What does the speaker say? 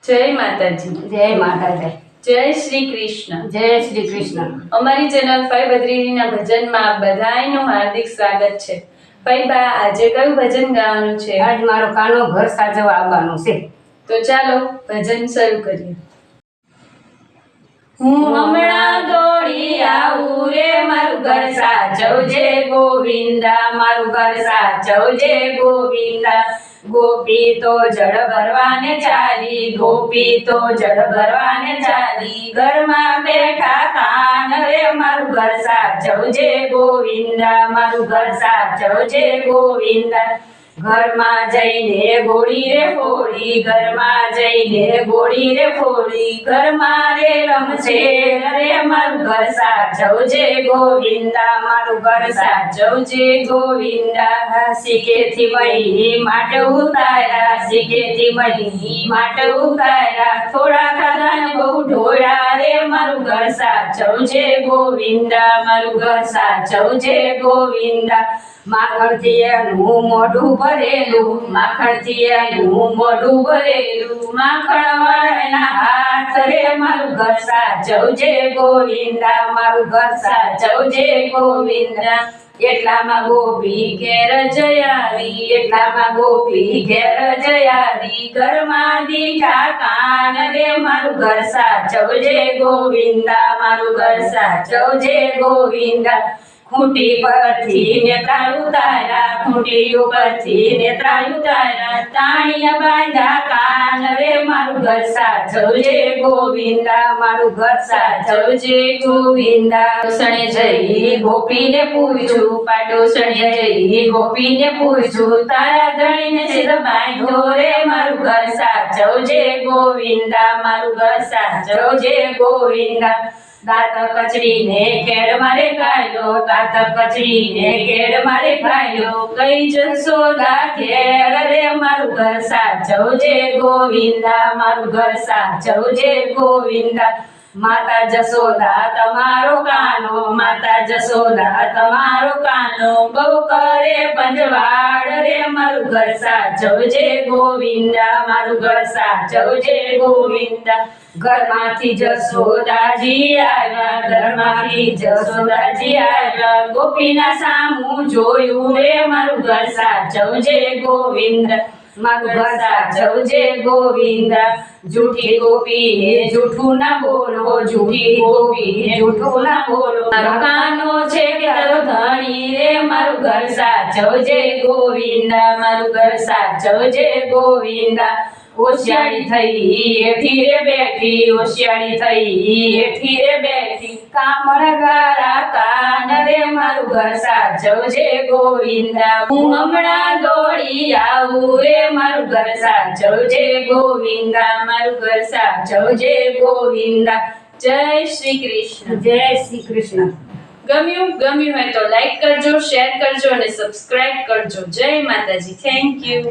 જય માતાજી. જય માતાજી. જય શ્રી કૃષ્ણ. જય શ્રી કૃષ્ણ. અમારી ચેનલ ફાઈ બદ્રીજીના ભજનમાં બધાયનું હાર્દિક સ્વાગત છે. ફાઈ બા, આજે કયું ભજન ગાવાનું છે? આજ મારો કાનો ઘર સાજવા આવવાનો છે. તો ચાલો ભજન શરૂ કરીએ. હું હમણાં દોડી આવું રે, મારું ઘર સાચવજે ગોવિંદા, મારું ઘર સાચવજે ગોવિંદા. ગોપી તો જળ ભરવાને ચાલી, ગોપી તો જળ ભરવાને ચાલી, ઘરમાં બેઠા કાન રે, મારું ઘર સાચવજે ગોવિંદા, મારું ઘર સાચવજે ગોવિંદા. ઘરમાં જઈને ગોળી રે ફોડી, ઘરમાં જઈને ગોળી રે ફોડી, ઘરમાં રે રમશે રે, મારું ઘર સાચવજે ગોવિંદા, મારું ઘર સાચવજે ગોવિંદા. શીખેથી મહી માટે ઉતાર્યા, શીખેથી મહી માટે ઉતાર્યા, થોડા ખાધા ને બહુ ઢોળ્યા રે, મારું ઘર સાચવજે ગોવિંદા, મારું ઘર સાચવજે ગોવિંદા. માખણથી એનું મોઢું ભરેલું, માખણથી એનું મોઢું ભરેલું, માખણ વાળાના હાથ રે, મારું ઘર સાચવજે ગોવિંદા, મારું ઘર સાચવજે ગોવિંદા. એટલામાં ગોપી ઘેર જયાવી, એટલામાં ગોપી ઘેર જયાવી, ઘરમાં દીઠા કાન રે, મારું ઘર સાચવજે ગોવિંદા, મારું ઘર સાચવજે ગોવિંદા. ખૂંટી પરથી નેત્રા ઉતાર્યા, ખૂંટી ઉપરથી નેત્રા ઉતાર્યા, તાણિયા બાંધ્યા કાન રે, મારું ઘર સાચવજે ગોવિંદા, મારું ઘર સાચવજે ગોવિંદા. ડોસણે જઈ ગોપીને પૂછ્યું, પાડોસણે જઈ ગોપીને પૂછ્યું, તારા ધણીને સિદ્ધ બાંધ્યો રે, મારું ઘર સાચવજે ગોવિંદા, મારું ઘર સાચવજે ગોવિંદા. દાંત કચડીને કેળ મારે ખાયો, દાંત કચડીને કેળ મારે ખાયો, કઈ જશોદા ઘેર રે, મારું ઘર સાચવજે ગોવિંદા, મારું ઘર સાચવજે ગોવિંદા. માતા જશોદા તમારો કાનો, માતા જશોદા તમારો કાનો, બહુ કરે પંજવાડ રે, મારું ઘર સાચવજે ગોવિંદા, મારું ઘર સાચવજે ગોવિંદા. ઘરમાંથી જશોદાજી આવ્યા, ઘરમાંથી જશોદાજી આવ્યા, ગોપીના સામું જોયું રે, મારું ઘર સાચવજે ગોવિંદા, મારું ઘર સાચવજે ગોવિંદા. જૂઠી ગોપીને જૂઠું ના બોલો, જૂઠી ગોપીને જૂઠું ના બોલો, મારો કાનો છે કે તારો ધણી રે, મારું ઘર સાચવજે ગોવિંદા, મારું ઘર સાચવજે ગોવિંદા. હોશિયારી થઈ હેઠી રે બેઠી, હોશિયારી થઈ હેઠી રે બેઠી, કામણ ગારા કાન રે, મારું ઘર સાચવજે ગોવિંદા. હું હમણાં દોડી આવું રે, મારું ઘર સાચવજે ગોવિંદા, મારું ઘર સાચવજે ગોવિંદા. જય શ્રી કૃષ્ણ. જય શ્રી કૃષ્ણ. ગમ્યું હોય તો લાઈક કરજો, શેર કરજો અને સબસ્ક્રાઇબ કરજો. જય માતાજી. Thank you.